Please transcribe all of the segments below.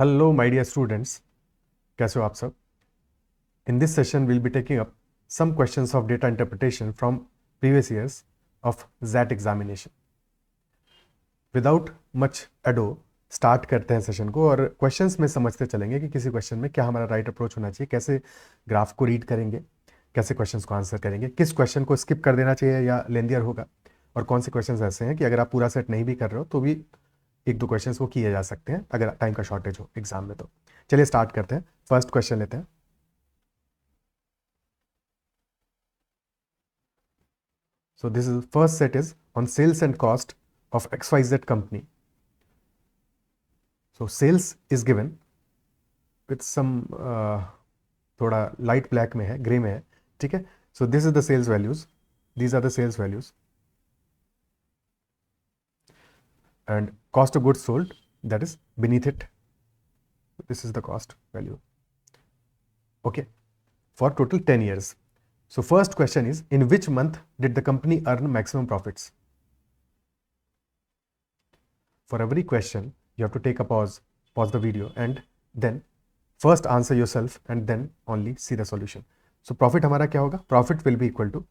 Hello my dear students, कैसे हो आप सब। In this session will be taking up some questions of data interpretation from previous years of that examination. Without much ado start करते हैं session को और questions में समझते चलेंगे कि किसी क्वेश्चन में क्या हमारा राइट अप्रोच होना चाहिए, कैसे ग्राफ को रीड करेंगे, कैसे क्वेश्चंस को आंसर करेंगे, किस क्वेश्चन को स्किप कर देना चाहिए या लेंदियर होगा, और कौन से क्वेश्चंस ऐसे हैं कि अगर आप पूरा सेट नहीं भी कर रहे हो तो भी एक दो क्वेश्चंस को किए जा सकते हैं अगर टाइम का शॉर्टेज हो एग्जाम में। तो चलिए स्टार्ट करते हैं। फर्स्ट क्वेश्चन लेते हैं। So this is first set is on sales and cost of XYZ company. So sales is given with some थोड़ा light black में है, ग्रे में है, ठीक है। So this is the sales values, these are the sales values, and cost of goods sold that is beneath it. This is the cost value. Okay, for total 10 years. So first question is, in which month did the company earn maximum profits? For every question, you have to take a pause the video, and then first answer yourself and then only see the solution. So profit हमारा क्या होगा? Profit will be equal to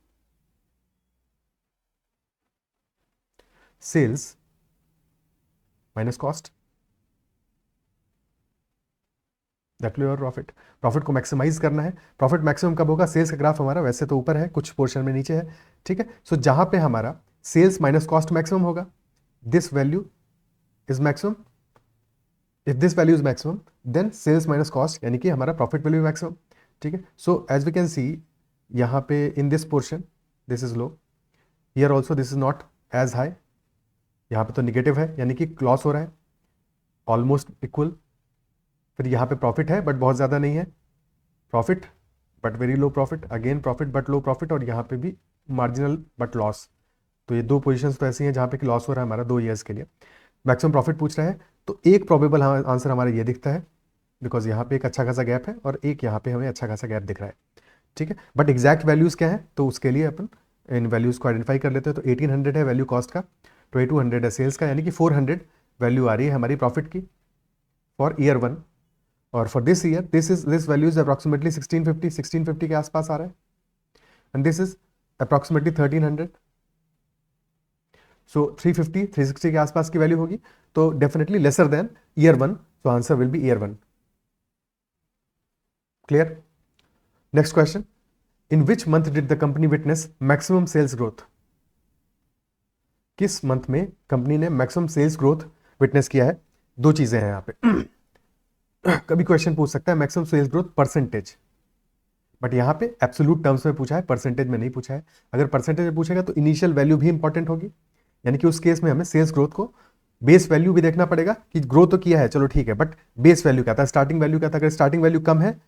sales minus cost. That will be your profit. Profit को maximise करना है। Profit maximum कब होगा? Sales का graph हमारा वैसे तो ऊपर है, कुछ पोर्शन में नीचे है, ठीक है। सो जहां पे हमारा सेल्स माइनस कॉस्ट मैक्सिमम होगा, this value is maximum. If this value is maximum then sales minus cost यानी कि हमारा प्रॉफिट वैल्यू मैक्सिमम, ठीक है। So as we can see यहाँ पे in this portion this is low, here also this is not as high, यहाँ पे तो निगेटिव है यानी कि लॉस हो रहा है, ऑलमोस्ट इक्वल। फिर यहाँ पे प्रॉफिट है बट बहुत ज़्यादा नहीं है, profit but very low profit, again profit but low profit, और यहाँ पे भी मार्जिनल बट लॉस। तो ये दो पोजीशंस तो ऐसी हैं जहाँ पे कि लॉस हो रहा है हमारा 2 ईयर्स के लिए। मैक्सिमम प्रॉफिट पूछ रहा है तो एक प्रोबेबल आंसर हमारा ये दिखता है, बिकॉज यहाँ पे एक अच्छा खासा गैप है और एक यहाँ पे हमें अच्छा खासा गैप दिख रहा है, ठीक है। बट एग्जैक्ट वैल्यूज़ क्या है तो उसके लिए अपन इन वैल्यूज़ को आइडेंटिफाई कर लेते हैं। तो 1800 है वैल्यू कॉस्ट का, 2200 है सेल्स का, यानी कि 400 वैल्यू आ रही है हमारी प्रॉफिट की फॉर ईयर 1। और for this year this value is approximately 1650 के आसपास आ रहा है, and this is approximately 1300। So 350 360 के आसपास की वैल्यू होगी, तो definitely lesser than year 1, so answer will be year 1। Clear? Next question, in which month did the company witness maximum sales growth? किस मंथ में कंपनी ने मैक्सिमम सेल्स ग्रोथ विटनेस किया है? दो चीजें हैं यहाँ पे। कभी क्वेश्चन पूछ सकता है maximum sales growth percentage, but यहाँ पे एब्सोल्यूट टर्म्स में पूछा है, परसेंटेज में नहीं पूछा है। अगर परसेंटेज में पूछेगा तो इनिशियल वैल्यू भी इंपॉर्टेंट होगी, यानी कि उस केस में हमें सेल्स ग्रोथ को बेस वैल्यू भी देखना पड़ेगा कि ग्रोथ तो किया है, चलो ठीक है, बट बेस वैल्यू क्या था, स्टार्टिंग वैल्यू क्या था। अगर स्टार्टिंग वैल्यू कम है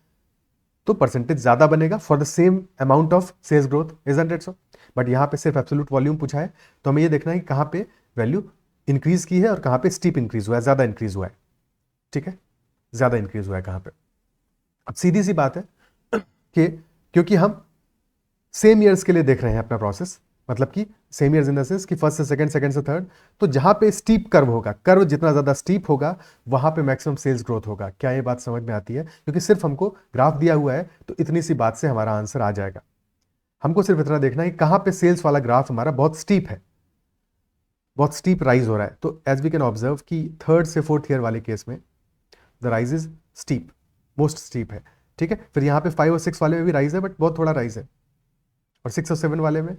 तो परसेंटेज ज्यादा बनेगा for the same amount of sales growth, isn't it so. But यहाँ पे सिर्फ एब्सोल्यूट वॉल्यूम पूछा है, तो हमें ये देखना है कि कहाँ पे वैल्यू इंक्रीज की है और कहाँ पे स्टीप इंक्रीज हुआ है, ज्यादा इंक्रीज हुआ है, ठीक है, ज्यादा इंक्रीज हुआ है कहाँ पे। अब सीधी सी बात है कि क्योंकि हम सेम ईयर्स के लिए देख रहे हैं अपना प्रोसेस, मतलब कि same years in the sense कि फर्स्ट से सेकंड, सेकंड से थर्ड, तो जहां पे स्टीप कर्व होगा, कर्व जितना ज्यादा स्टीप होगा वहां पे मैक्सिमम सेल्स ग्रोथ होगा। क्या ये बात समझ में आती है? क्योंकि सिर्फ हमको ग्राफ दिया हुआ है तो इतनी सी बात से हमारा आंसर आ जाएगा। हमको सिर्फ इतना देखना है कि कहां पे सेल्स वाला ग्राफ हमारा बहुत स्टीप है, बहुत स्टीप राइज हो रहा है। तो एज वी कैन ऑब्जर्व कि थर्ड से फोर्थ ईयर वाले केस में the rise is steep, most steep है, ठीक है। फिर यहाँ पे 5 और 6 वाले में भी राइज है, बट बहुत थोड़ा राइज है, और 6 और 7 वाले में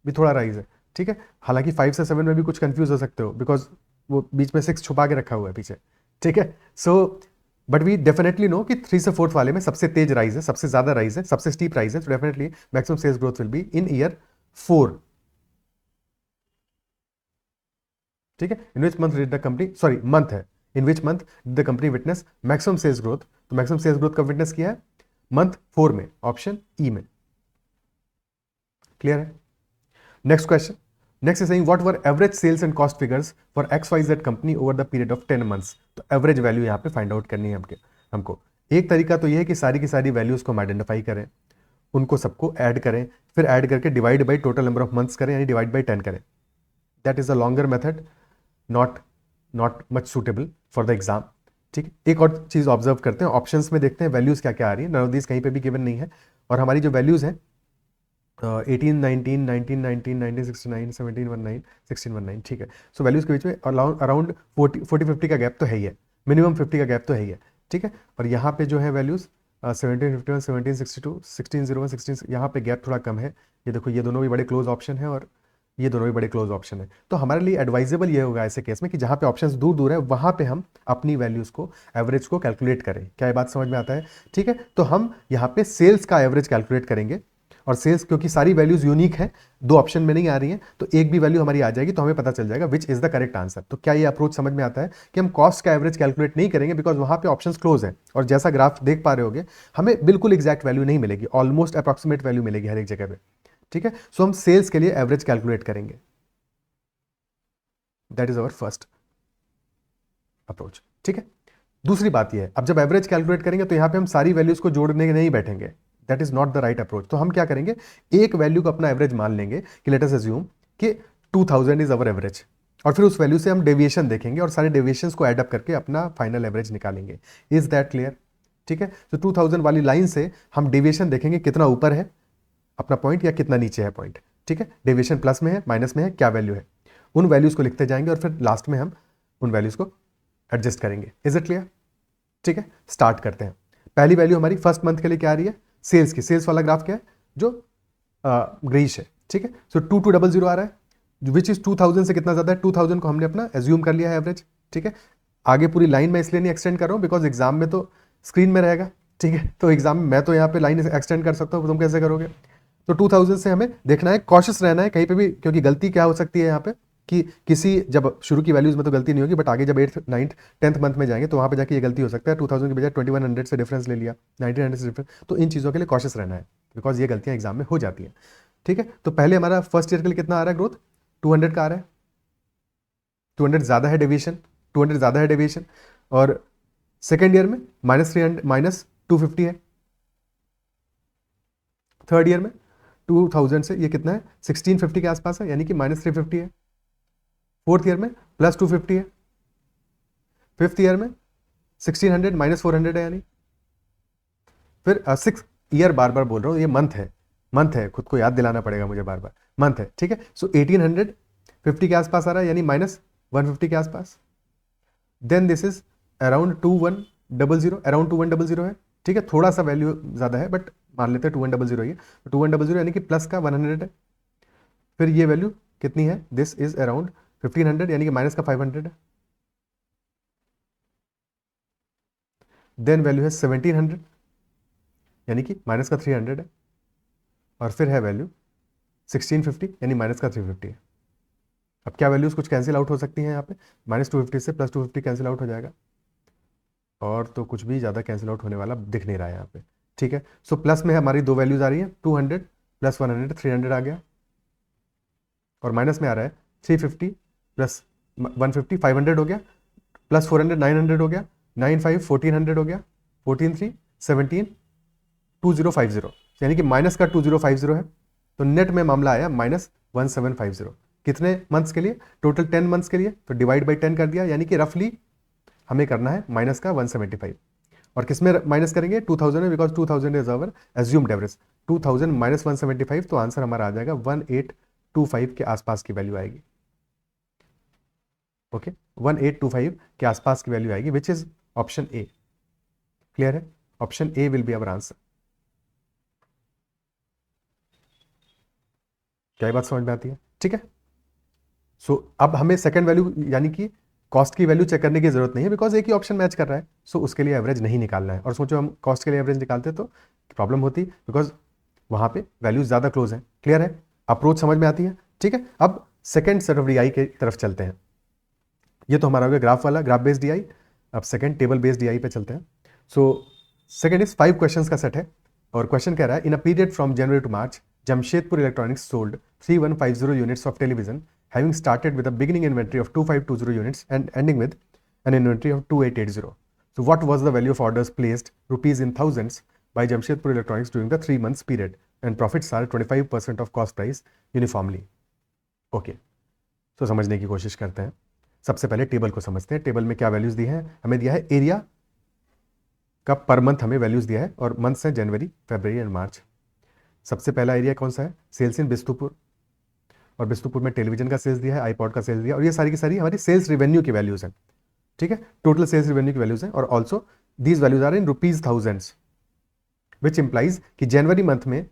भी थोड़ा राइज है, ठीक है। हालांकि 5 से 7 में भी कुछ कंफ्यूज हो सकते हो, बिकॉज वो बीच में 6 छुपा के रखा हुआ है पीछे, ठीक है। So but we definitely know कि 3 से 4 वाले में सबसे तेज राइज है, सबसे ज्यादा राइज है, सबसे स्टीप राइज है। तो definitely maximum sales growth will be in year 4, ठीक है। In which month did the company, sorry month है, in which month did the company witness maximum sales growth? तो मैक्सिमम सेल्स ग्रोथ कब witness किया है? Month 4 में, option E में। Clear है? Next question, next is saying what were average sales and cost figures for XYZ company over the period of 10 months? तो average value यहाँ पे फाइंड आउट करनी है हमको। एक तरीका तो ये है कि सारी की सारी वैल्यूज को हम आइडेंटिफाई करें, उनको सबको ऐड करें, फिर ऐड करके divide by total number of months करें, यानी डिवाइड बाई 10 करें। That is a longer method, not much suitable for the exam, ठीक है, एक और चीज़ ऑब्जर्व करते हैं, ऑप्शंस में देखते हैं वैल्यूज़ क्या क्या आ रही है। नन ऑफ दीज कहीं पे भी गिवन नहीं है, और हमारी जो वैल्यूज़ हैं 18, 19, 19, 19, 1969, 1719, 1619, ठीक है। सो वैल्यूज़ के बीच में अराउंड 40-50 का गैप तो है ही है, मिनिमम 50 का गैप तो है ही है, ठीक है। और यहाँ पे जो है वैल्यूज़ 1751, 1762, 1601, 16, यहाँ पे गैप थोड़ा कम है। ये देखो, ये दोनों भी बड़े क्लोज ऑप्शन है और ये दोनों भी बड़े क्लोज ऑप्शन है। तो हमारे लिए एडवाइजेबल ये होगा ऐसे केस में कि जहाँ पे ऑप्शंस दूर दूर है वहाँ पे हम अपनी वैल्यूज़ को, एवरेज को कैलकुलेट करें। क्या ये बात समझ में आता है? ठीक है, तो हम यहाँ पे सेल्स का एवरेज कैलकुलेट करेंगे, और सेल्स क्योंकि सारी वैल्यूज यूनिक है, दो ऑप्शन में नहीं आ रही हैं, तो एक भी वैल्यू हमारी आ जाएगी तो हमें पता चल जाएगा which is the correct answer. तो क्या ये अप्रोच समझ में आता है कि हम कॉस्ट का एवरेज कैलकुलेट नहीं करेंगे बिकॉज वहां पे ऑप्शंस क्लोज है, और जैसा ग्राफ देख पा रहे होगे हमें बिल्कुल एग्जैक्ट वैल्यू नहीं मिलेगी, ऑलमोस्ट अप्रॉक्सीमेट वैल्यू मिलेगी हर एक जगह पे, ठीक है। सो हम सेल्स के लिए एवरेज कैलकुलेट करेंगे, that is our first approach, ठीक है। दूसरी बात यह है, अब जब एवरेज कैलकुलेट करेंगे तो यहां पे हम सारी वैल्यूज को जोड़ने नहीं बैठेंगे, that is not the right approach. तो हम क्या करेंगे, एक वैल्यू को अपना एवरेज मान लेंगे कि लेट अस अज्यूम कि 2000 इज अवर एवरेज, और फिर उस वैल्यू से हम डेविएशन देखेंगे और सारे डेविएशंस को एडअप करके अपना फाइनल एवरेज निकालेंगे। Is that clear? ठीक है, तो 2000 वाली लाइन से हम डेविएशन देखेंगे कितना ऊपर है अपना पॉइंट या कितना नीचे है पॉइंट, ठीक है। डेविएशन प्लस में है, माइनस में है, क्या वैल्यू है, उन वैल्यूज को लिखते जाएंगे और फिर लास्ट में हम उन वैल्यूज को एडजस्ट करेंगे। Is it clear? ठीक है, स्टार्ट करते हैं। पहली वैल्यू हमारी फर्स्ट मंथ के लिए क्या आ रही है, सेल्स की, सेल्स वाला ग्राफ क्या है जो ग्रीश है, ठीक है। सो 2200 आ रहा है विच इज 2000 से कितना ज्यादा है, 2000 को हमने अपना एज्यूम कर लिया है एवरेज, ठीक है। आगे पूरी लाइन में इसलिए नहीं एक्सटेंड कर रहा हूं बिकॉज एग्जाम में तो स्क्रीन में रहेगा, ठीक है। तो एग्जाम में मैं तो यहाँ पे लाइन एक्सटेंड कर सकता हूँ, तुम कैसे करोगे? तो 2000 से हमें देखना है, कॉशियस रहना है कहीं पे भी, क्योंकि गलती क्या हो सकती है यहाँ पे कि किसी, जब शुरू की वैल्यूज में तो गलती नहीं होगी, बट आगे जब 8th 9th 10th मंथ में जाएंगे तो वहाँ पे जाके ये गलती हो सकता है, 2000 की बजाय 2100 से डिफरेंस ले लिया, 1900 से डिफरेंस। तो इन चीज़ों के लिए कॉशियस रहना है बिकॉज ये गलतियाँ एग्जाम में हो जाती हैं, ठीक है। तो पहले हमारा फर्स्ट ईयर के लिए कितना आ रहा है ग्रोथ, 200 का आ रहा है, 200 ज़्यादा है डेविएशन, 200 ज़्यादा है डेविएशन। और सेकेंड ईयर में -250 है, थर्ड ईयर में 2000 से ये कितना है, 1650 के आसपास है, यानी कि -350 है। फोर्थ ईयर में +250 है, फिफ्थ ईयर में 1600 -400 है, यानी फिर सिक्स ईयर, बार बार बोल रहा हूँ ये मंथ है, मंथ है, खुद को याद दिलाना पड़ेगा मुझे बार बार, मंथ है, ठीक है। सो 1850 के आसपास आ रहा है, यानी -150 के आसपास। Then this is around 2100, around 2100 है, ठीक है। थोड़ा सा वैल्यू ज़्यादा है बट मान लेते हैं 2100 ही है, 2100 यानी कि प्लस का 100 है। फिर ये वैल्यू कितनी है, दिस इज अराउंड 1500 यानी कि माइनस का 500 है। देन वैल्यू है 1700 यानी कि माइनस का 300 है। और फिर है वैल्यू 1650 यानी माइनस का 350 है। अब क्या वैल्यूज कुछ कैंसिल आउट हो सकती हैं यहाँ पे, -250 से +250 कैंसिल आउट हो जाएगा, और तो कुछ भी ज़्यादा कैंसिल आउट होने वाला दिख नहीं रहा है यहाँ पे, ठीक है। सो प्लस में हमारी दो वैल्यूज आ रही हैं, 200 + 100 300 आ गया, और माइनस में आ रहा है 350 + 150 500 हो गया, +400 900 हो गया, 95 1400 हो गया, 143 17 2050, यानी कि माइनस का 2050 है। तो नेट में मामला आया -1750। कितने मंथ्स के लिए, टोटल 10 मंथ्स के लिए, तो डिवाइड बाई 10 कर दिया, यानी कि रफली हमें करना है माइनस का 175। और किस में माइनस करेंगे, 2000 में, because 2000 is our assumed average. 2000 - 175, तो आंसर हमारा आ जाएगा 1825 के आसपास की वैल्यू आएगी, ओके 1825 के आसपास की वैल्यू आएगी, which is option A. Clear है? Option A will be our answer. क्या ये बात समझ में आती है? ठीक है। सो अब हमें सेकंड वैल्यू यानी कि कॉस्ट की वैल्यू चेक करने की जरूरत नहीं है, बिकॉज एक ही ऑप्शन मैच कर रहा है, सो उसके लिए एवरेज नहीं निकालना है। और सोचो हम कॉस्ट के लिए एवरेज निकालते तो प्रॉब्लम होती, बिकॉज वहां पे वैल्यूज ज्यादा क्लोज है। क्लियर है? अप्रोच समझ में आती है? ठीक है। अब सेकंड सेट ऑफ डीआई की तरफ चलते हैं। ये तो हमारा हो गया ग्राफ वाला, ग्राफ बेस्ड डीआई। अब सेकंड टेबल बेस्ड डीआई पे चलते हैं। सो सेकंड इज 5 क्वेश्चंस का सेट है, और क्वेश्चन कह रहा है, in a period from January to March Jamshedpur electronics sold 3150 units of television, having started with a beginning inventory of 2520 units and ending with an inventory of 2880. So what was the value of orders placed rupees in thousands by Jamshedpur Electronics during the 3 months period, and profits are 25% of cost price uniformly? Okay, so समझने की कोशिश करते हैं। सबसे पहले table को समझते हैं। टेबल में क्या वैल्यूज दी है, हमें दिया है एरिया का पर मंथ, हमें वैल्यूज दिया है और मंथ्स हैं जनवरी, फरवरी एंड मार्च। सबसे पहला एरिया कौन सा है, सेल्स इन बिस्तुपुर, और बिस्तुपुर में टेलीविजन का सेल्स दिया है, आईपॉड का सेल्स दिया, और ये सारी की सारी हमारी सेल्स रिवेन्यू की वैल्यूज हैं। ठीक है, टोटल सेल्स रिवेन्यू की वैल्यूज हैं, और also these values are in rupees thousands, which implies कि जनवरी मंथ में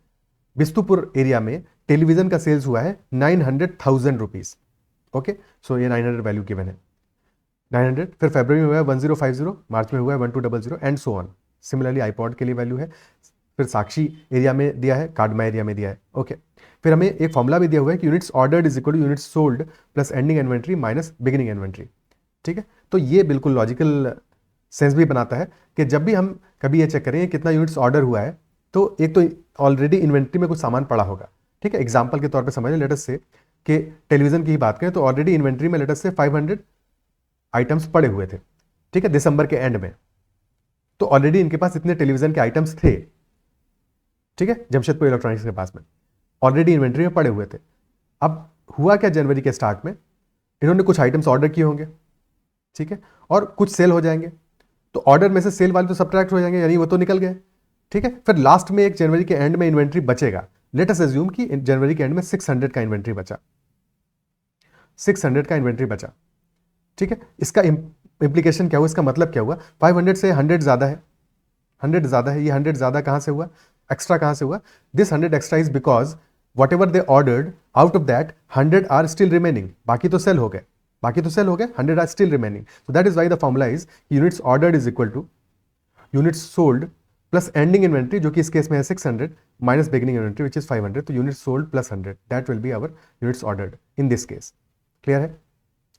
बिस्तुपुर एरिया में टेलीविजन का सेल्स हुआ है 900,000 रुपीज। ओके, सो ये 900 वैल्यू गिवन है, 900। फिर फरवरी में हुआ है 1050, मार्च में हुआ है 1200 and so on. Similarly iPod के लिए वैल्यू है, फिर साक्षी एरिया में दिया है, काडमा एरिया में दिया है। ओके, फिर हमें एक फॉर्मूला भी दिया हुआ है कि units ordered is equal to units sold plus ending inventory minus beginning inventory. ठीक है, तो ये बिल्कुल लॉजिकल सेंस भी बनाता है कि जब भी हम कभी ये चेक करें कितना यूनिट्स ऑर्डर हुआ है, तो एक तो ऑलरेडी इन्वेंट्री में कुछ सामान पड़ा होगा। ठीक है, एग्जाम्पल के तौर पर समझ लें, लेट अस से कि टेलीविजन की ही बात करें तो ऑलरेडी इन्वेंट्री में लेट अस से 500 आइटम्स पड़े हुए थे। ठीक है, दिसंबर के एंड में, तो ऑलरेडी इनके पास इतने टेलीविजन के आइटम्स थे। ठीक है, जमशेदपुर इलेक्ट्रॉनिक्स के पास में ऑलरेडी इन्वेंट्री में पड़े हुए थे। अब हुआ क्या, जनवरी के स्टार्ट में इन्होंने कुछ आइटम्स ऑर्डर किए होंगे, ठीक है, और कुछ सेल हो जाएंगे, तो ऑर्डर में से सेल वाले तो सब्ट्रैक्ट हो जाएंगे, यानी वो तो निकल गए। ठीक है, फिर लास्ट में एक जनवरी के एंड में इन्वेंट्री बचेगा। लेट अस अज्यूम कि जनवरी के एंड में 600 का इन्वेंट्री बचा, 600 का इन्वेंट्री बचा। ठीक है, इसका इंप्लीकेशन क्या हुआ, इसका मतलब क्या हुआ, 500 से 100 ज्यादा है, 100 ज्यादा है। ये 100 ज्यादा कहां से हुआ, एक्स्ट्रा कहां से हुआ, this 100 extra is because whatever they ordered out of that 100 are still remaining. बाकी तो सेल हो गए, 100 are still remaining. So that is why the formula is units ordered is equal to units sold plus ending inventory, जो कि इस case में है 600 minus beginning inventory which is 500, तो units sold plus 100, that will be our units ordered in this case. Clear है?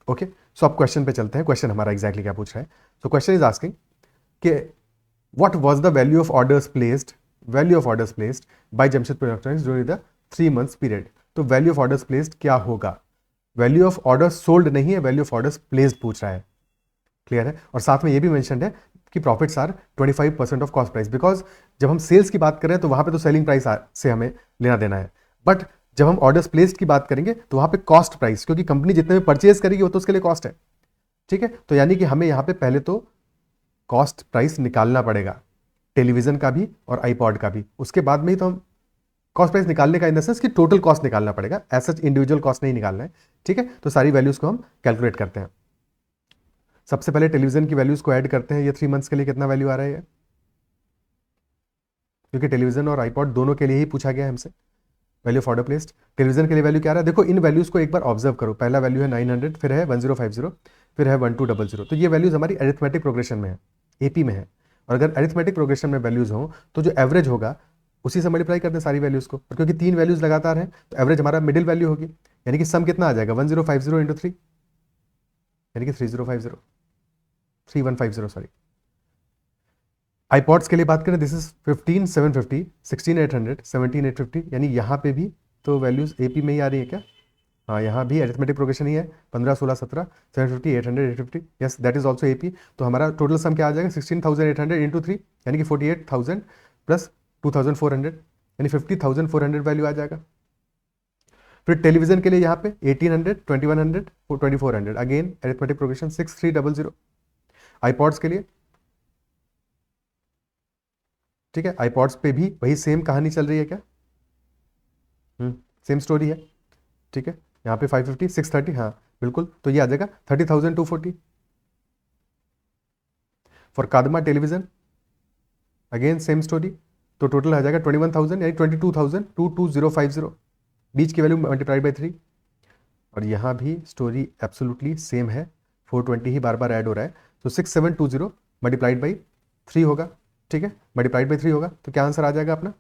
Okay, सो अब question पे चलते हैं। क्वेश्चन हमारा एग्जैक्टली क्या पूछ रहा है। सो क्वेश्चन इज आस्किंग कि what was the value of orders placed bye Jamshedpur electronics during the 3 months period. तो वैल्यू ऑफ ऑर्डर्स प्लेस्ड क्या होगा, वैल्यू ऑफ ऑर्डर्स सोल्ड नहीं है, वैल्यू ऑफ ऑर्डर्स प्लेस्ड पूछ रहा है। क्लियर है? और साथ में ये भी मेंशन है कि profits are 25% of cost price, because जब हम सेल्स की बात करें तो वहां पे तो सेलिंग प्राइस से हमें लेना देना है, बट जब हम ऑर्डर्स प्लेस्ड की बात करेंगे तो वहां पे कॉस्ट प्राइस, क्योंकि कंपनी जितने में परचेज करेगी वो तो उसके लिए कॉस्ट है। ठीक है, तो यानी कि हमें यहां पे पहले तो कॉस्ट प्राइस निकालना पड़ेगा, टेलीविजन का भी और आईपॉड का भी, उसके बाद में ही तो हम कॉस्ट प्राइस निकालने का इन द सेंस कि टोटल कॉस्ट निकालना पड़ेगा, ऐसा इंडिविजुअल कॉस्ट नहीं निकालना है। ठीक है, तो सारी वैल्यूज को हम कैलकुलेट करते हैं। सबसे पहले टेलीविजन की वैल्यूज को ऐड करते हैं। ये 3 months के लिए कितना वैल्यू आ रहा है, क्योंकि टेलीविजन और आईपॉड दोनों के लिए ही पूछा गया है हमसे value of order placed. Television के लिए वैल्यू क्या आ रहा है, देखो इन वैल्यूज को एक बार ऑब्जर्व करो। पहला वैल्यू है 900, फिर है 1050, फिर है 1200। तो ये वैल्यूज हमारी अरिथमेटिक प्रोग्रेशन में है, एपी में है, और अगर अरिथमेटिक प्रोग्रेशन में वैल्यूज हो तो जो एवरेज होगा उसी से मल्टीप्लाई करते हैं सारी वैल्यूज को, और क्योंकि 3 वैल्यूज लगातार हैं तो एवरेज हमारा मिडिल वैल्यू होगी, यानी कि सम कितना आ जाएगा 1050 इंटू 3, यानी कि 3050, 3150 सॉरी। आईपॉड्स के लिए बात करें, दिस इज 15750, 16800, 17850, यानी यहाँ पे भी तो वैल्यूज एपी में ही आ रही है क्या, हाँ यहाँ भी अरिथमेटिक प्रोग्रेशन ही है, 15 16 17 750 800 850, yes that is also AP. तो हमारा टोटल सम क्या आ जाएगा 16,800 इंटू 3, यानी कि 48,000 प्लस 2,400, यानी 50,400 वैल्यू आ जाएगा। फिर टेलीविजन के लिए यहाँ पे 1800 2100 2400, अगेन अरिथमेटिक प्रोग्रेशन 6300। आईपॉड्स के लिए, ठीक है, आईपॉड्स पे भी वही सेम कहानी चल रही है क्या, सेम स्टोरी है। ठीक है, यहाँ पे 550 630, हाँ बिल्कुल, तो ये आ जाएगा 30,240। फॉर कादमा टेलीविजन अगेन सेम स्टोरी, तो टोटल आ जाएगा 21,000, यानी 22,000 बीच की वैल्यू मल्टीप्लाइड बाई 3। और यहाँ भी स्टोरी एब्सोल्युटली सेम है, 420 ही बार बार ऐड हो रहा है, तो 6720 मल्टीप्लाइड बाई 3 होगा। ठीक है, मल्टीप्लाइड बाई 3 होगा, तो क्या आंसर आ जाएगा अपना,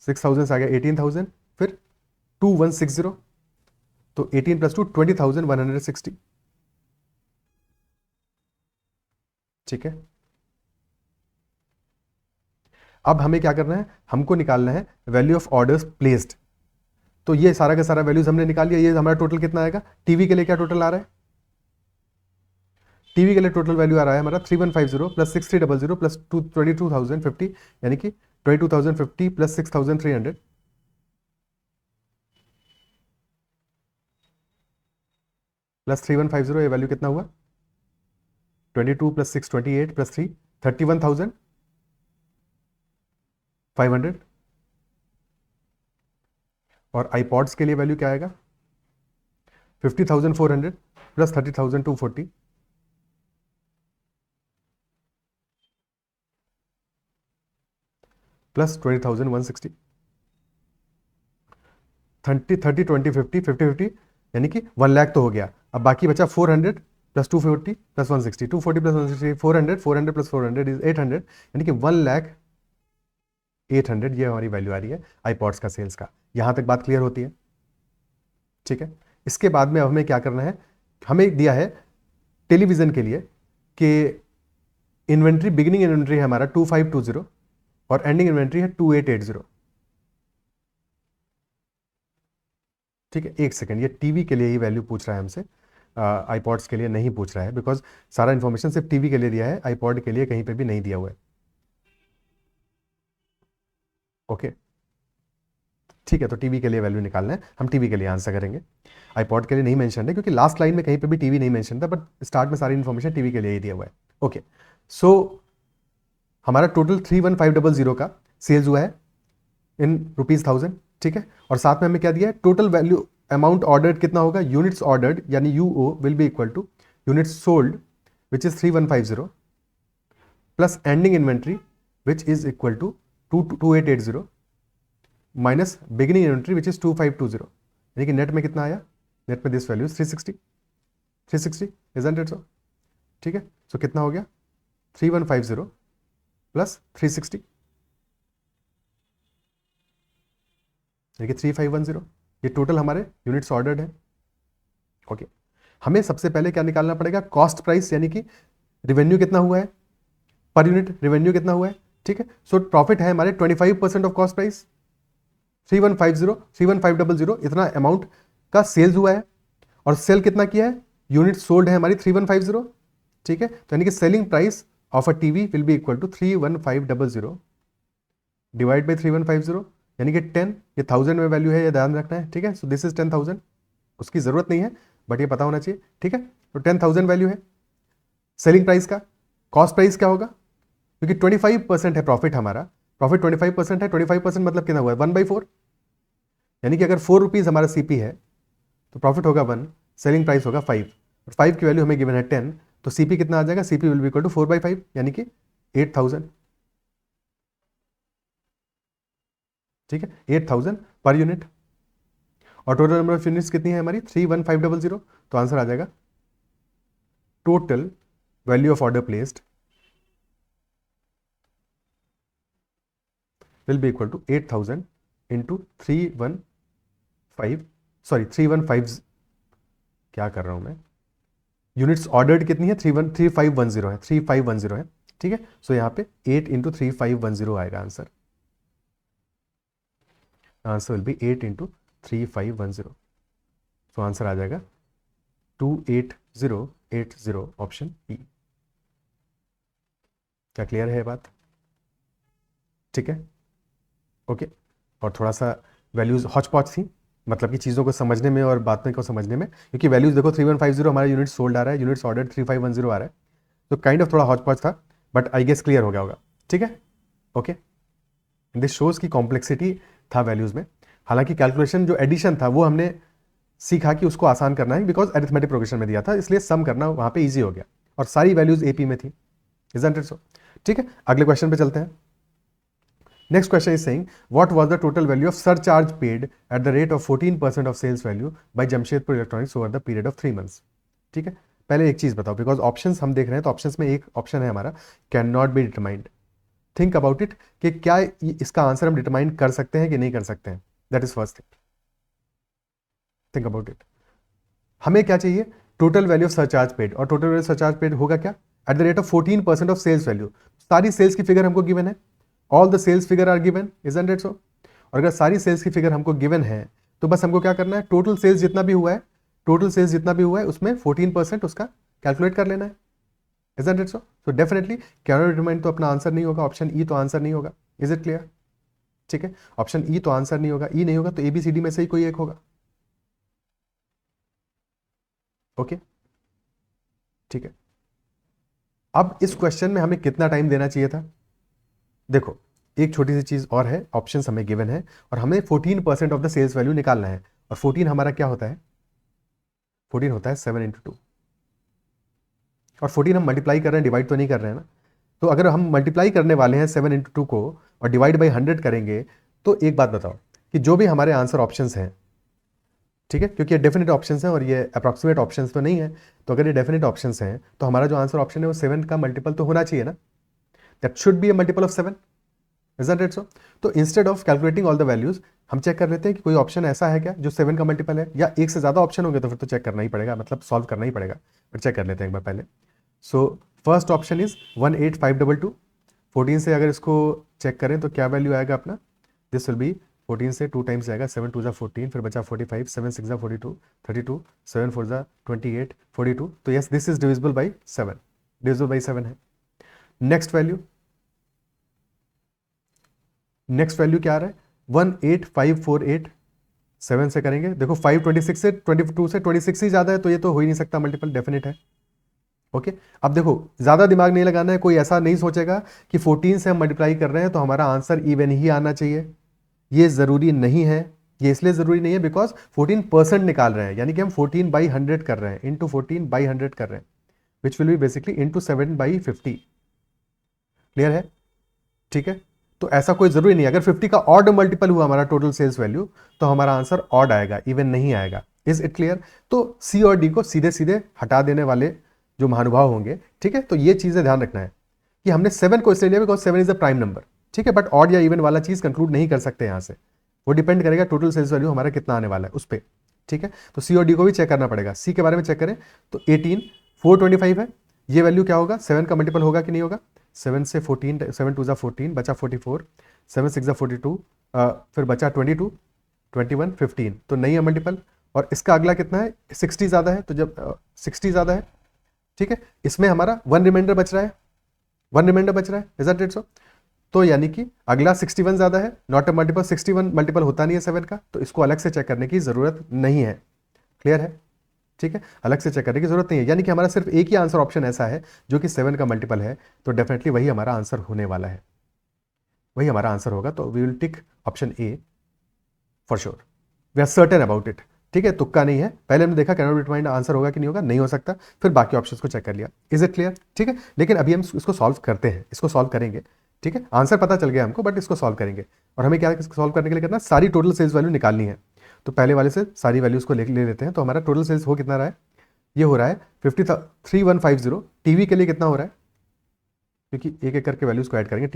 6,000 से आ गया 18,000, फिर 2160, तो 18 प्लस 2 20,160। ठीक है, अब हमें क्या करना है, हमको निकालना है वैल्यू ऑफ ऑर्डर्स प्लेस्ड। तो ये सारा का सारा वैल्यूज हमने निकाल लिया। ये हमारा टोटल कितना आएगा, टीवी के लिए क्या टोटल आ रहा है, टीवी के लिए टोटल वैल्यू आ रहा है हमारा 3150 प्लस 6300 प्लस 22,050, यानी कि 22,050 प्लस 6,300, प्लस 3150, ये वैल्यू कितना हुआ 22 प्लस 6 28 प्लस 3 31,500। और आईपॉड्स के लिए वैल्यू क्या आएगा 50,400 प्लस 30,240 प्लस 20,160 30 30 20 50 50 50 यानी कि 1 लाख तो हो गया। अब बाकी बचा 400 plus 240 plus 160 240 plus 160 400 400 plus 400 is 800 यानी कि 1,08,000 ये हमारी वैल्यू आ रही है आईपॉड्स का सेल्स का। यहां तक बात क्लियर होती है, ठीक है। इसके बाद में अब हमें क्या करना है, हमें दिया है टेलीविजन के लिए कि इन्वेंट्री बिगिनिंग इन्वेंट्री है हमारा 2520 और एंडिंग इन्वेंट्री है 2880, ठीक है। एक सेकंड, ये टीवी के लिए ही वैल्यू पूछ रहा है हमसे, आईपॉड्स के लिए नहीं पूछ रहा है, बिकॉज सारा इंफॉर्मेशन सिर्फ टीवी के लिए दिया है, आईपॉड के लिए कहीं पे भी नहीं दिया हुआ है। ओके, ठीक है, तो टीवी के लिए वैल्यू निकालना है, हम टीवी के लिए आंसर करेंगे। आईपॉड के लिए नहीं मेंशन है क्योंकि लास्ट लाइन में कहीं पे भी टीवी नहीं मेंशन था, बट स्टार्ट में सारी इन्फॉर्मेशन टीवी के लिए ही दिया हुआ है। ओके, सो हमारा टोटल 31,500 का सेल्स हुआ है इन ₹1000, ठीक है। और साथ में हमें क्या दिया है, टोटल वैल्यू अमाउंट ऑर्डर्ड कितना होगा, यूनिट्स ऑर्डर्ड यानी UO will be equal to units sold which is 3150 plus ending inventory which is equal to 2880 minus beginning inventory which is 2520, यानी कि नेट में कितना आया, नेट में this value 360 isn't it so, ठीक है। सो कितना हो गया 3150 प्लस 360 यानी कि 3510, ये टोटल हमारे यूनिट्स ऑर्डर्ड है। ओके, हमें सबसे पहले क्या निकालना पड़ेगा, कॉस्ट प्राइस यानी कि रिवेन्यू कितना हुआ है पर यूनिट, रिवेन्यू कितना हुआ है, ठीक है। सो प्रॉफिट है हमारे 25% ऑफ कॉस्ट प्राइस 3150 इतना अमाउंट का सेल्स हुआ है, और सेल कितना किया है, यूनिट सोल्ड है हमारी 3150, ठीक है। तो यानी कि selling price of a TV will be equal to 31500 divide by 3150 यानी कि 10, ये 1000 में वैल्यू है, ये ध्यान रखना है, ठीक है। सो दिस इज 10,000, उसकी जरूरत नहीं है बट ये पता होना चाहिए, ठीक है। तो 10,000 वैल्यू है सेलिंग प्राइस का। कॉस्ट प्राइस क्या होगा, क्योंकि 25% है प्रॉफिट हमारा, प्रॉफिट 25% है, 25% मतलब कितना हुआ है 1/4, यानी कि अगर 4 रुपीज हमारा सीपी है तो प्रॉफिट होगा 1, सेलिंग प्राइस होगा 5, और 5 की वैल्यू हमें गिवन है 10, तो सीपी कितना आ जाएगा, CP will be equal to 4/5 यानी कि 8,000, ठीक है, 8,000 पर यूनिट। और टोटल नंबर ऑफ यूनिट्स कितनी है हमारी 31,500, तो आंसर आ जाएगा total value of order placed will be equal to 8,000 into 315, क्या कर रहा हूं मैं, यूनिट्स ऑर्डर्ड कितनी है 3510 है, 3510 है, ठीक है। सो यहां पे 8 इंटू 3510 आएगा answer, answer will be 8 into 3510, so answer आ जाएगा 28080 ऑप्शन ई। क्या क्लियर है ये बात, ठीक है। ओके, और थोड़ा सा वैल्यूज हॉच पॉच थी, मतलब कि चीज़ों को समझने में और बातें को समझने में, क्योंकि वैल्यूज देखो 3150 हमारा यूनिट सोल्ड आ रहा है, यूनिट्स ऑर्डर 3510 आ रहा है, तो काइंड ऑफ थोड़ा हॉच पॉच था, बट आई गेस क्लियर हो गया होगा, ठीक है। ओके, दिस शोज की कॉम्प्लेक्सिटी था वैल्यूज में। हालांकि कैलकुलेशन जो एडिशन था वो हमने सीखा कि उसको आसान करना है, बिकॉज अरिथमेटिक प्रोग्रेशन में दिया था, इसलिए सम करना वहां पे इजी हो गया, और सारी वैल्यूज एपी में थी, इजंट इट सो, ठीक है। अगले क्वेश्चन पे चलते हैं। Next question is saying, what was the total value of surcharge paid at the rate of 14% of sales value by Jamshedpur Electronics over the period of 3 months? ठीक है, पहले एक चीज बताओ, बिकॉज ऑप्शंस हम देख रहे हैं, तो ऑप्शंस में एक ऑप्शन है हमारा can not be determined. Think about it कि क्या इसका आंसर हम डिटरमाइन कर सकते हैं कि नहीं कर सकते हैं, that is first thing, think about it. हमें क्या चाहिए, total value of surcharge paid, और टोटल वैल्यू सरचार्ज पेड होगा क्या, at the rate of 14% of sales value. सारी सेल्स की फिगर हमको गिवन है, all the sales figure are given, isn't it so. और अगर सारी सेल्स की फिगर हमको गिवन है तो बस हमको क्या करना है, टोटल सेल्स जितना भी हुआ है, टोटल सेल्स जितना भी हुआ है उसमें 14% उसका कैलकुलेट कर लेना है, isn't it so. So definitely can not determine तो अपना आंसर नहीं होगा, ऑप्शन ई तो आंसर नहीं होगा, इज इट क्लियर, ठीक है। ऑप्शन ई तो आंसर नहीं होगा, ई नहीं होगा तो एबीसीडी में से ही कोई एक होगा। ओके, ठीक है। अब इस क्वेश्चन में हमें कितना टाइम देना चाहिए था? देखो, एक छोटी सी चीज और है, ऑप्शंस हमें गिवन है और हमें 14% ऑफ द सेल्स वैल्यू निकालना है। और 14 हमारा क्या होता है? 14 होता है 7 इंटू 2। और 14 हम मल्टीप्लाई कर रहे हैं, डिवाइड तो नहीं कर रहे हैं ना। तो अगर हम मल्टीप्लाई करने वाले हैं 7 इंटू 2 को और डिवाइड बाई 100 करेंगे, तो एक बात बताओ कि जो भी हमारे आंसर ऑप्शंस हैं, ठीक है, क्योंकि ये डेफिनेट ऑप्शंस हैं और ये अप्रॉक्सीमेट ऑप्शंस तो नहीं है, तो अगर ये डेफिनेट ऑप्शंस हैं तो हमारा जो आंसर ऑप्शन है वो 7 का मल्टीपल तो होना चाहिए ना। That should be a multiple of 7, isn't it so? तो instead of calculating all the values, हम चेक कर लेते हैं कि कोई ऑप्शन ऐसा है क्या जो 7 का मल्टीपल है, या एक से ज़्यादा ऑप्शन होंगे तो फिर तो चेक करना ही पड़ेगा, मतलब सॉल्व करना ही पड़ेगा। फिर चेक कर लेते हैं एक बार पहले। So first option is 18522। 14 से अगर इसको चेक करें तो क्या वैल्यू आएगा अपना? दिस विल बी 14 से 2 टाइम्स आएगा, 7 2 14, फिर बचा 45, 7 6 42, 32, 7 4 28, 42। तो yes, this is divisible by 7, divisible by 7 है। नेक्स्ट वैल्यू, नेक्स्ट वैल्यू क्या आ रहा है? 18548। 7 से करेंगे, देखो 526 से 22 से 26 ही ज़्यादा है, तो ये तो हो ही नहीं सकता मल्टीपल, डेफिनेट है। ओके, अब देखो ज़्यादा दिमाग नहीं लगाना है, कोई ऐसा नहीं सोचेगा कि 14 से हम मल्टीप्लाई कर रहे हैं तो हमारा आंसर इवन ही आना चाहिए। ये ज़रूरी नहीं है। ये इसलिए ज़रूरी नहीं है बिकॉज 14% निकाल रहे हैं, यानी कि हम 14 बाई 100 कर रहे हैं, इंटू 14 बाई 100 कर रहे हैं, which will be basically into 7 by 50। Clear है? ठीक है, तो ऐसा कोई जरूरी नहीं, अगर 50 का ऑड मल्टीपल हुआ हमारा टोटल सेल्स वैल्यू तो हमारा आंसर ऑड आएगा, इवन नहीं आएगा। Is it clear? तो सी और डी को सीधे सीधे हटा देने वाले जो महानुभाव होंगे, ठीक है, तो ये चीजें ध्यान रखना है कि हमने 7 को इसलिए लिया because 7 is the prime number, ठीक है, बट ऑड या इवन वाला चीज कंक्लूड नहीं कर सकते यहां से, वो डिपेंड करेगा टोटल सेल्स वैल्यू हमारा कितना आने वाला है उस पर। ठीक है, तो सी और डी को भी चेक करना पड़ेगा। सी के बारे में चेक करें तो 18 425 है, ये वैल्यू क्या होगा? 7 का मल्टीपल होगा कि नहीं होगा? 7 से 14, 7 2 14, बचा 44, 7 6 42, फिर बचा 22, 21, 15, तो नहीं है मल्टीपल। और इसका अगला कितना है? 60 ज़्यादा है, तो जब 60 ज़्यादा है, ठीक है, इसमें हमारा 1 रिमाइंडर बच रहा है, 1 रिमाइंडर बच रहा है, इज़न्ट इट सो? तो यानी कि अगला 61 ज़्यादा है, नॉट अ मल्टीपल, 61 मल्टीपल होता नहीं है 7 का, तो इसको अलग से चेक करने की ज़रूरत नहीं है। क्लियर है? ठीक है, अलग से चेक करने की जरूरत नहीं है, यानी कि हमारा सिर्फ एक ही आंसर ऑप्शन ऐसा है जो कि 7 का मल्टीपल है, तो डेफिनेटली वही हमारा आंसर होने वाला है, वही हमारा आंसर होगा। तो we will tick option A for sure, we are certain about it. ठीक है, तुक्का नहीं है, पहले हमने देखा can not be determined answer होगा कि नहीं होगा, नहीं हो सकता, फिर बाकी ऑप्शन को चेक कर लिया। Is it clear? ठीक है, लेकिन अभी हम इसको सॉल्व करते हैं, इसको सॉल्व करेंगे। ठीक है, आंसर पता चल गया हमको, बट इसको सॉल्व करेंगे। और हमें क्या सॉल्व करने के लिए करना, सारी टोटल सेल्स वैल्यू निकालनी है। तो पहले वाले से सारी वैल्यूज को ले लेते हैं। तो हमारा टोटल सेल्स हो कितना रहा है? ये हो रहा है 53,150। टीवी के लिए कितना हो रहा है? क्योंकि एक एक करके वैल्यूज को ऐड करेंगे।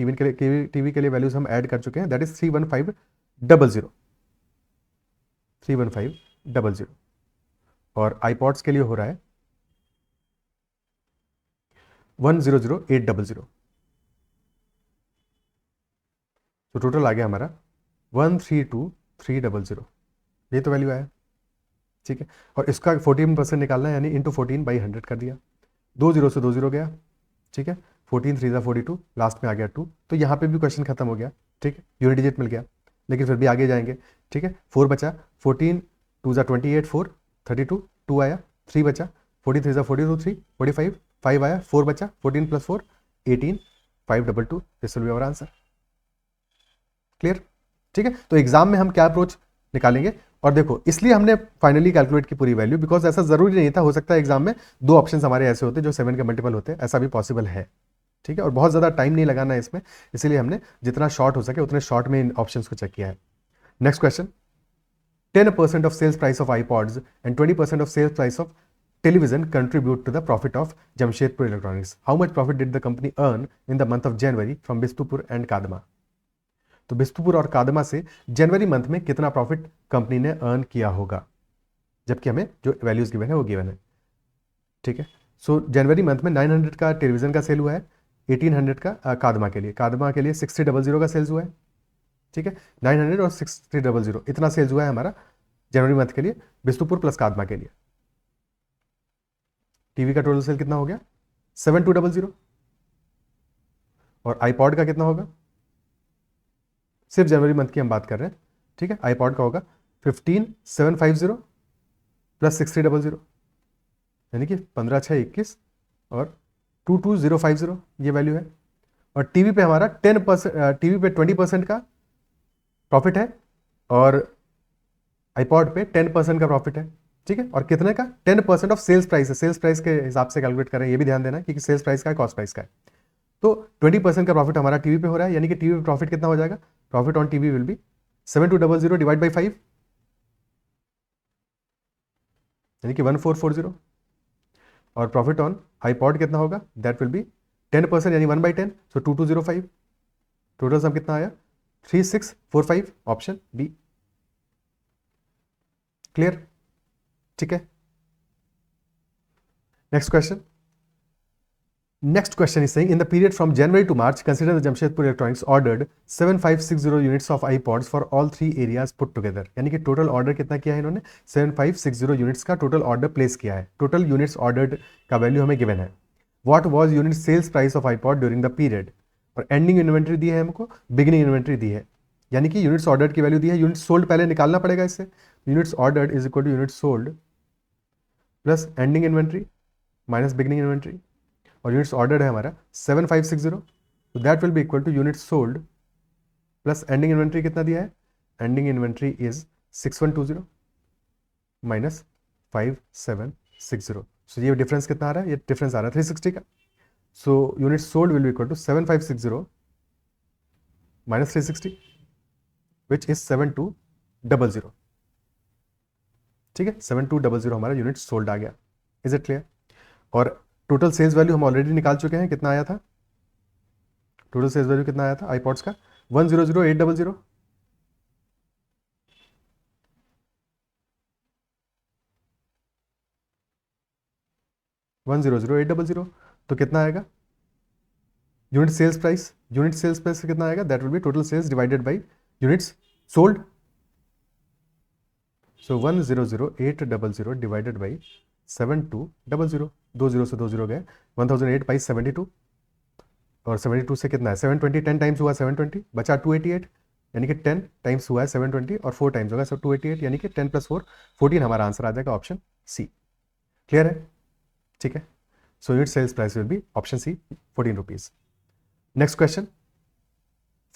टीवी के लिए वैल्यूज हम ऐड कर चुके हैं, दैट इज 31500, 31500। और आईपॉड्स के लिए हो रहा है 100,800। तो टोटल आ गया हमारा 132,300, ये तो वैल्यू आया। ठीक है, और इसका 14% निकालना है, यानी इंटू 14 बाई 100 कर दिया, 2 जीरो से 2 जीरो गया। ठीक है, 14 3 42, लास्ट में आ गया 2, तो यहाँ पे भी क्वेश्चन खत्म हो गया। ठीक है, यूनिट डिजिट मिल गया, लेकिन फिर भी आगे जाएंगे। ठीक है, 4 बचा, 14 2 28, 4 32, 2 आया, 3 बचा, 43 42, 3 45, 5 आया, 4 बचा, 14 + 4 18, 522, this will be our answer. Clear? ठीक है, तो एग्जाम में हम क्या अप्रोच निकालेंगे, और देखो इसलिए हमने फाइनली कैलकुलेट की पूरी वैल्यू, बिकॉज ऐसा जरूरी नहीं था, हो सकता है एग्जाम में 2 ऑप्शन हमारे ऐसे होते जो 7 के मल्टीपल होते, ऐसा भी पॉसिबल है। ठीक है, और बहुत ज़्यादा टाइम नहीं लगाना है इसमें, इसीलिए हमने जितना शॉर्ट हो सके उतने शॉर्ट में इन ऑप्शन को चेक किया है। Next question, 10% off sales price of iPods and 20% off sales price of television contribute to the profit of Jamshedpur Electronics. How much profit did the company earn in the month of January from Bistupur and Kadama? तो बिस्तुपुर और कादमा से जनवरी month में कितना profit company ने earn किया होगा, जबकि हमें जो वैल्यूज गिवन है वो गिवन है। ठीक है, सो जनवरी मंथ में 900 का टेलीविजन का सेल हुआ है, 1800 का कादमा के लिए 6000 का सेल्स हुआ है। ठीक है, 900 और 6000 इतना सेल्स हुआ है हमारा जनवरी मंथ के लिए, बिस्तुपुर प्लस कादमा के लिए। टीवी का टोटल सेल कितना हो गया? 7200। और आईपॉड का कितना होगा? सिर्फ जनवरी मंथ की हम बात कर रहे हैं। ठीक है, आईपॉड का होगा 15750 प्लस 6000, यानी कि 15/6 = 21 और 22050 ये वैल्यू है। और टीवी पे हमारा 10%, टीवी पे 20% का प्रॉफिट है और आईपॉड पे 10% का प्रॉफिट है। ठीक है, और कितने का? 10% ऑफ सेल्स प्राइस है। सेल्स प्राइस के हिसाब से कैलकुलेट करें, ये भी ध्यान देना क्योंकि सेल्स प्राइस का है, कॉस्ट प्राइस का है। तो 20% का प्रॉफिट हमारा टीवी पे हो रहा है, यानी कि टीवी पे प्रॉफिट कितना हो जाएगा? Profit on TV will B 7200 divide by 5, यानी कि 1440। और प्रॉफिट ऑन आईपॉड कितना होगा? दैट विल बी 10%, यानी 1/10, सो 2205। टोटल सम कितना आया? 3645, ऑप्शन बी। क्लियर? ठीक है, next question. Next question is saying, in the period from January to March, consider the Jamshedpur Electronics ordered 7560 units of iPods for all three areas put together। यानी कि total order कितना किया है इन्होंने? 7560 units का total order place किया है। Total units ordered का वैल्यू हमें गिवन है। What was unit sales price of iPod during the period. और एंडिंग इन्वेंट्री दी है हमको, बिगिनिंग इन्वेंट्री दी है, यानी कि यूनिट्स ऑर्डर्ड की वैल्यू दी है। यूनिट्स सोल्ड पहले निकालना पड़ेगा इससे। Units ordered is equal to units sold plus ending inventory minus beginning inventory. और यूनिट्स ऑर्डर्ड है हमारा 7560, तो that will be equal to units sold plus ending inventory कितना दिया है? Ending inventory is 6120 minus 5760। सो ये डिफरेंस कितना आ रहा है? ये डिफरेंस आ रहा है 360 का। So units sold will be equal to 7560 minus 360 which is 7200। ठीक है, 7200 हमारा यूनिट सोल्ड आ गया। Is it clear? और टोटल सेल्स वैल्यू हम ऑलरेडी निकाल चुके हैं। कितना आया था? टोटल सेल्स वैल्यू कितना आया था आईपॉड्स का? 100800। 100800, तो कितना आएगा? Unit sales price, unit sales price कितना आएगा? That will be total sales divided by units sold. So 100800 divided by 7200, 20 से 20 गए, 1008/72। और 72 से कितना है? 720, 10 टाइम्स हुआ 720, बचा 288, यानी कि 10 टाइम्स हुआ है 720 और 4 टाइम्स होगा, सब 288, यानी कि 10 + 4 14 हमारा आंसर आ जाएगा, ऑप्शन सी। क्लियर है? ठीक है, so unit sales price will be option C, 14 rupees. Next question.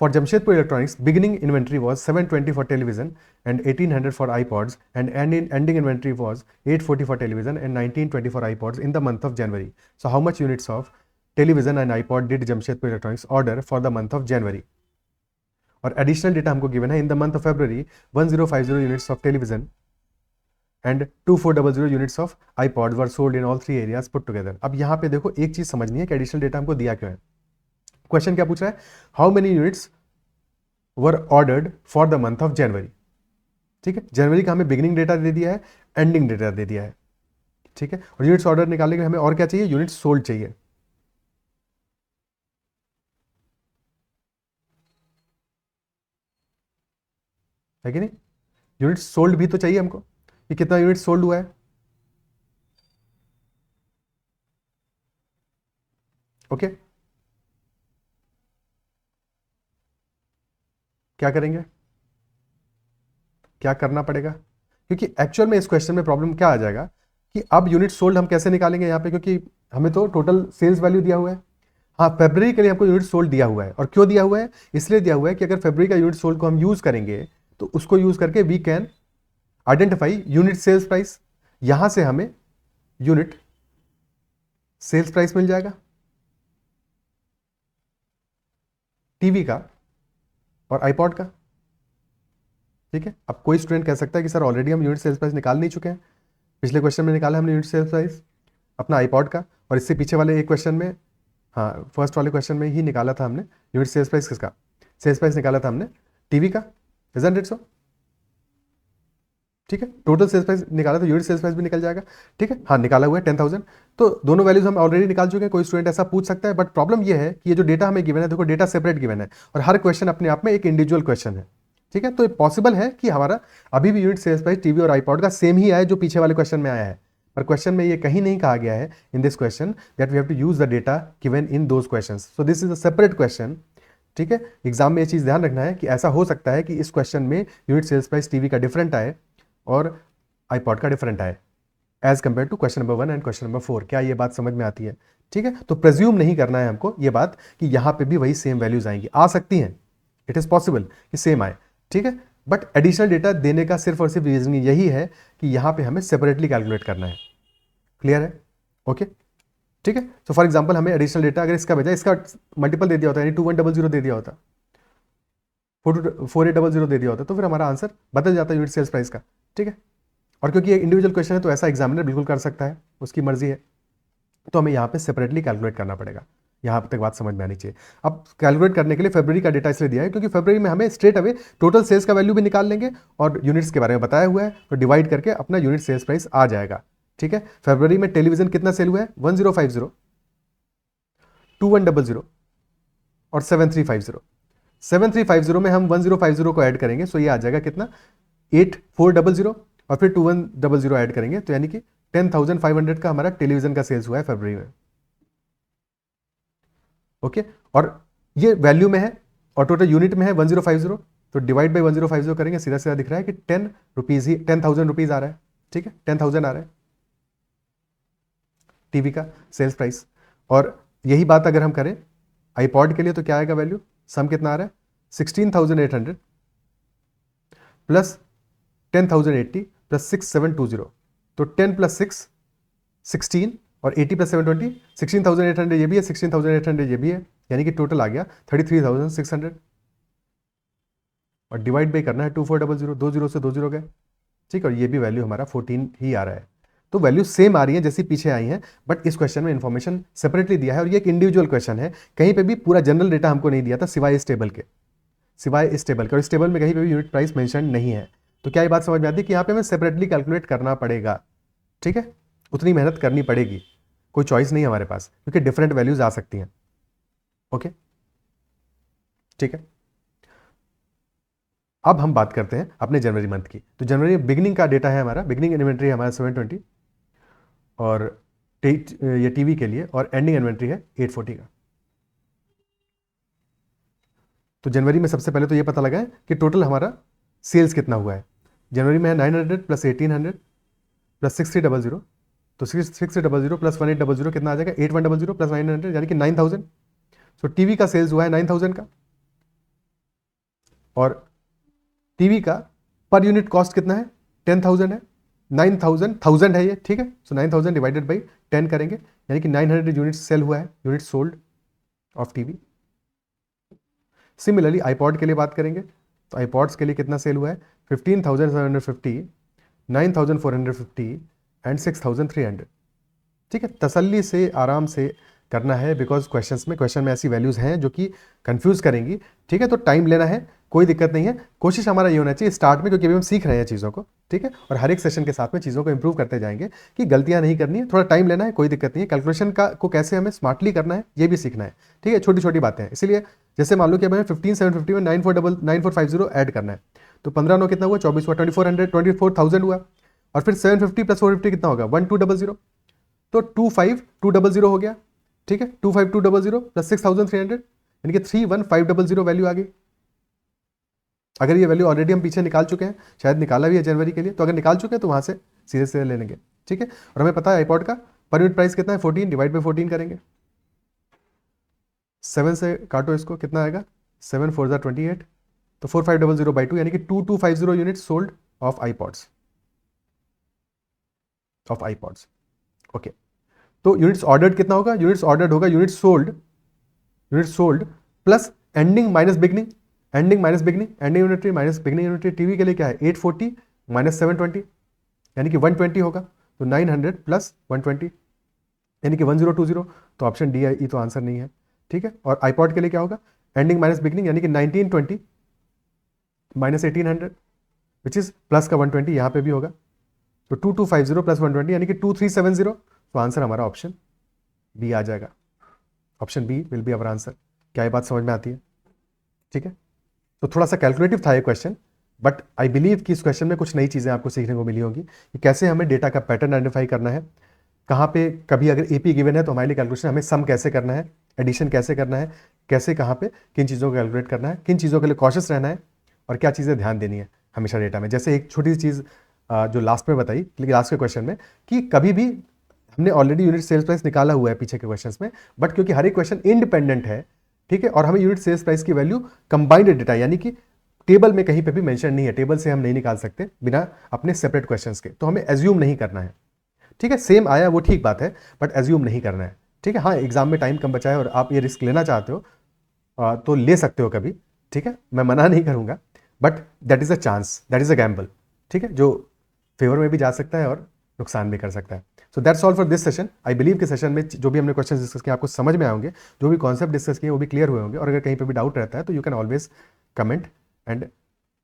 For Jamshedpur Electronics, beginning inventory was 720 for television and 1800 for iPods, and ending inventory was 840 for television and 1920 for iPods in the month of January. So how much units of television and iPod did Jamshedpur Electronics order for the month of January? और additional data हमको given है। In the month of February 1050 units of television and 2400 units of iPod were sold in all 3 areas put together. अब यहाँ पे देखो एक चीज समझनी है कि एडिशनल डेटा हमको दिया क्यों है। क्वेश्चन क्या पूछ रहा है? How many units were ordered for the month of January. ठीक है, जनवरी का हमें बिगिनिंग डेटा दे दिया है, एंडिंग डेटा दे दिया है। ठीक है, और यूनिट्स ऑर्डर निकालने के लिए हमें और क्या चाहिए? यूनिट्स सोल्ड चाहिए। है कि नहीं? यूनिट्स सोल्ड भी तो चाहिए हमको कि कितना यूनिट सोल्ड हुआ है। ओके, क्या करेंगे? क्या करना पड़ेगा? क्योंकि एक्चुअल में इस क्वेश्चन में प्रॉब्लम क्या आ जाएगा कि अब यूनिट सोल्ड हम कैसे निकालेंगे यहाँ पे, क्योंकि हमें तो टोटल सेल्स वैल्यू दिया हुआ है। हाँ, फरवरी के लिए हमको यूनिट सोल्ड दिया हुआ है, और क्यों दिया हुआ है? इसलिए दिया हुआ है कि अगर फरवरी का यूनिट सोल्ड को हम यूज करेंगे तो उसको यूज करके we can identify unit sales price. यहां से हमें यूनिट सेल्स प्राइस मिल जाएगा टीवी का और आईपॉड का। ठीक है, अब कोई स्टूडेंट कह सकता है कि सर ऑलरेडी हम यूनिट सेल्स प्राइस निकाल नहीं चुके हैं, पिछले क्वेश्चन में निकाला हमने यूनिट सेल्स प्राइस अपना आईपॉड का, और इससे पीछे वाले एक क्वेश्चन में, हाँ फर्स्ट वाले क्वेश्चन में ही निकाला था हमने यूनिट सेल्स प्राइस। किसका सेल्स प्राइस निकाला था हमने? टीवी का। Isn't it so? ठीक है, टोटल सेल्स प्राइस निकाला तो यूनिट सेल्स प्राइस भी निकल जाएगा। ठीक है, हाँ निकाला हुआ है 10,000, तो दोनों वैल्यूज हम ऑलरेडी निकाल चुके हैं। कोई स्टूडेंट ऐसा पूछ सकता है, बट प्रॉब्लम ये है कि ये जो डेटा हमें गिवन है, देखो डेटा सेपरेट गिवन है और हर क्वेश्चन अपने आप में एक इंडिविजुअल क्वेश्चन है। ठीक है, तो ये पॉसिबल है कि हमारा अभी भी यूनिट सेल्स प्राइस टीवी और आईपॉड का सेम ही आए जो पीछे वाले क्वेश्चन में आया है, पर क्वेश्चन में ये कहीं नहीं कहा गया है in this question that we have to use the data given in those questions. So this is a separate question. ठीक है, एग्जाम में ये चीज ध्यान रखना है कि ऐसा हो सकता है कि इस क्वेश्चन में यूनिट सेल्स प्राइस टीवी का डिफरेंट आए और आईपॉड का डिफरेंट आए। As compare to question number 1 and question number 4। क्या ये बात समझ में आती है? ठीक है, तो प्रेज्यूम नहीं करना है हमको ये बात कि यहां पे भी वही सेम वैल्यूज आएंगी, आ सकती हैं, इट इज पॉसिबल कि सेम आए, ठीक है, बट एडिशनल डेटा देने का सिर्फ और सिर्फ रीजन यही है कि यहां पे हमें सेपरेटली कैलकुलेट करना है। क्लियर है? ओके, ठीक है। तो फॉर एग्जांपल हमें एडिशनल डेटा अगर इसका बजाय इसका मल्टीपल दे दिया होता है, यानी 2100 दे दिया होता, 4800 दे दिया होता, तो फिर हमारा आंसर बदल जाता है यूनिट सेल्स प्राइस का। ठीक है, और क्योंकि ये इंडिविजुअल क्वेश्चन है तो ऐसा एग्जामिनर बिल्कुल कर सकता है, उसकी मर्जी है, तो हमें यहाँ पे सेपरेटली कैलकुलेट करना पड़ेगा। यहाँ तक बात समझ में आनी चाहिए। अब कैलकुलेट करने के लिए फरवरी का डेटा इसलिए दिया है क्योंकि फरवरी में हमें स्ट्रेट अवे टोटल सेल्स का वैल्यू भी निकाल लेंगे और यूनिट्स के बारे में बताया हुआ है, तो डिवाइड करके अपना यूनिट सेल्स प्राइस आ जाएगा। ठीक है, फरवरी में टेलीविजन कितना सेल हुआ है? 1050, 2100 और 7350। 7350 में हम 1050 को ऐड करेंगे, सो ये आ जाएगा कितना? 8400, और फिर 2100 ऐड करेंगे, तो यानी कि 10,500 का हमारा टेलीविजन का सेल्स हुआ है फरवरी में। ओके, और ये वैल्यू में है और टोटल यूनिट में है 1050, तो डिवाइड बाई 1050 करेंगे, सीधा सीधा दिख रहा है कि 10 रुपीज ही 10,000 रुपीज आ रहा है। ठीक है, 10,000 आ रहा है टीवी का सेल्स प्राइस। और यही बात अगर हम करें आईपॉड के लिए तो क्या आएगा वैल्यू? सम कितना आ रहा है? 16,800 प्लस 10,080 प्लस 6,720, तो 10 प्लस 6 16 और 80 प्लस 720, 16,800 ये भी है, 16,800 ये भी है, यानी कि टोटल आ गया 33,600, और डिवाइड बाई करना है 2400, 2 जीरो से 2 जीरो गए। ठीक है, और ये भी वैल्यू हमारा 14 ही आ रहा है। तो वैल्यू सेम आ रही है जैसी पीछे आई है, बट इस क्वेश्चन में इंफॉर्मेशन सेपरेटली दिया है और ये एक इंडिविजुअल क्वेश्चन है, कहीं पे भी पूरा जनरल डेटा हमको नहीं दिया था सिवाय इस टेबल के, और इस टेबल में कहीं पे भी यूनिट प्राइस मेंशन नहीं है। तो क्या ये बात समझ में आती है कि यहाँ पे हमें सेपरेटली कैलकुलेट करना पड़ेगा? ठीक है, उतनी मेहनत करनी पड़ेगी, कोई चॉइस नहीं है हमारे पास, क्योंकि डिफरेंट वैल्यूज आ सकती हैं। ओके, ठीक है, अब हम बात करते हैं अपने जनवरी मंथ की। तो जनवरी बिगनिंग का डेटा है हमारा, बिगनिंग इन्वेंट्री हमारा 720 और ये टीवी के लिए, और एंडिंग इन्वेंट्री है 840 का। तो जनवरी में सबसे पहले तो ये पता लगा है कि टोटल हमारा सेल्स कितना हुआ है। जनवरी में है 900 प्लस 1800 प्लस 6300, तो 6300 प्लस 1800 कितना आ जाएगा? 8100 प्लस 900 यानी कि 9000। सो टीवी का सेल्स हुआ है 9000 का, और टीवी का पर यूनिट कॉस्ट कितना है? 10,000 है, 9,000 है ये। ठीक है, सो 9,000 डिवाइडेड बाई 10 करेंगे, यानी कि 900 यूनिट सेल हुआ है, unit sold off TV. Similarly iPod के लिए बात करेंगे तो आईपॉड्स के लिए कितना सेल हुआ है? 15,750, 9,450 एंड 6,300। ठीक है, तसल्ली से आराम से करना है, बिकॉज क्वेश्चन में ऐसी वैल्यूज हैं जो कि कंफ्यूज करेंगी। ठीक है, तो टाइम लेना है, कोई दिक्कत नहीं है। कोशिश हमारा ये होना चाहिए स्टार्ट में, क्योंकि अभी हम सीख रहे हैं चीज़ों को। ठीक है, और हर एक सेशन के साथ में चीज़ों को इंप्रूव करते जाएंगे कि गलतियां नहीं करनी है, थोड़ा टाइम लेना है, कोई दिक्कत नहीं है। कैलकुलेशन को कैसे हमें स्मार्टली करना है ये भी सीखना है। ठीक है, छोटी छोटी बातें हैं, इसीलिए जैसे मान लो कि हमें 15,750 में 9450 ऐड करना है, तो 15 9 कितना हुआ? 24 हुआ, 24,000 हुआ, और फिर 750 प्लस 450 कितना होगा? 1200, तो 25,200 हो गया। ठीक है, 25,200 प्लस 6,300 यानी कि 31,500 वैल्यू आ गई। अगर ये वैल्यू ऑलरेडी हम पीछे निकाल चुके हैं, शायद निकाला भी है जनवरी के लिए, तो अगर निकाल चुके हैं तो वहां से सीधे सीधे ले लेंगे। ठीक है, और हमें पता है आईपॉड का पर यूनिट प्राइस कितना है? 14 डिवाइड बाई 14 करेंगे, 7 से काटो इसको, कितना आएगा? 7 4 28, तो 4500 बाई 2 यानी कि 2250 unit sold off iPods, okay. तो यूनिट्स ऑर्डर्ड कितना होगा? यूनिट्स ऑर्डर्ड होगा unit sold plus ending minus beginning, ending unitary minus beginning unitary. TV के लिए क्या है? 840 माइनस 720 यानी कि 120 होगा, तो 900 प्लस 120 यानी कि 1020, तो ऑप्शन डी ई तो आंसर नहीं है। ठीक है, और आईपॉड के लिए क्या होगा? एंडिंग माइनस बिगनिंग यानी कि 1920 माइनस 1800 विच इज प्लस का 120, यहाँ पे भी होगा, तो 2250 प्लस 120 यानी कि 2370, तो आंसर हमारा ऑप्शन बी आ जाएगा। Option B will be our answer. क्या ये बात समझ में आती है? ठीक है, तो थोड़ा सा कैलकुलेटिव था ये क्वेश्चन, बट आई बिलीव कि इस क्वेश्चन में कुछ नई चीज़ें आपको सीखने को मिली होंगी कि कैसे हमें डेटा का पैटर्न आइडेंटिफाई करना है, कहाँ पे कभी अगर एपी गिवन है तो हमारे लिए कैलकुलेशन हमें सम कैसे करना है, एडिशन कैसे करना है, कैसे कहाँ पे किन चीज़ों को कैलकुलेट करना है, किन चीज़ों के लिए कॉशियस रहना है, और क्या चीज़ें ध्यान देनी है हमेशा डेटा में। जैसे एक छोटी सी चीज़ जो लास्ट में बताई, लास्ट के क्वेश्चन में, कि कभी भी हमने ऑलरेडी यूनिट सेल्स प्राइस निकाला हुआ है पीछे के क्वेश्चंस में, बट क्योंकि हर एक क्वेश्चन इंडिपेंडेंट है, ठीक है, और हमें यूनिट सेल्स प्राइस की वैल्यू कंबाइंड डेटा यानी कि टेबल में कहीं पे भी मेंशन नहीं है, टेबल से हम नहीं निकाल सकते बिना अपने सेपरेट क्वेश्चंस के, तो हमें एज्यूम नहीं करना है, ठीक है। सेम आया वो ठीक बात है, बट एज्यूम नहीं करना है, ठीक है। हाँ, एग्जाम में टाइम कम बचा है और आप ये रिस्क लेना चाहते हो तो ले सकते हो कभी, ठीक है, मैं मना नहीं करूंगा, but that is a chance, that is a gamble, ठीक है, जो फेवर में भी जा सकता है और नुकसान भी कर सकता है। So that's all for this session. I believe कि सेशन में जो भी हमने क्वेश्चन डिस्कस किए आपको समझ में आएंगे, जो भी कॉन्सेप्ट डिस्कस किए वो भी क्लियर हुए होंगे, और अगर कहीं पर भी डाउट रहता है तो you can always comment and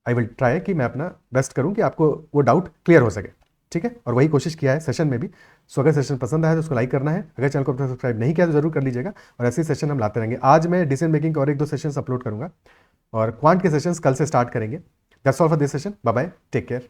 I will try कि मैं अपना बेस्ट करूं कि आपको वो डाउट क्लियर हो सके, ठीक है, और वही कोशिश किया है सेशन में भी। सो अगर सेशन पसंद आया तो उसको लाइक करना है, अगर चैनल को सब्सक्राइब नहीं किया तो जरूर कर लीजिएगा, और ऐसे सेशन हम लाते रहेंगे। आज मैं डिसीजन मेकिंग के और 1-2 सेशंस अपलोड करूंगा, और क्वांट के सेशंस कल से स्टार्ट करेंगे। That's all for this session, bye bye, take care.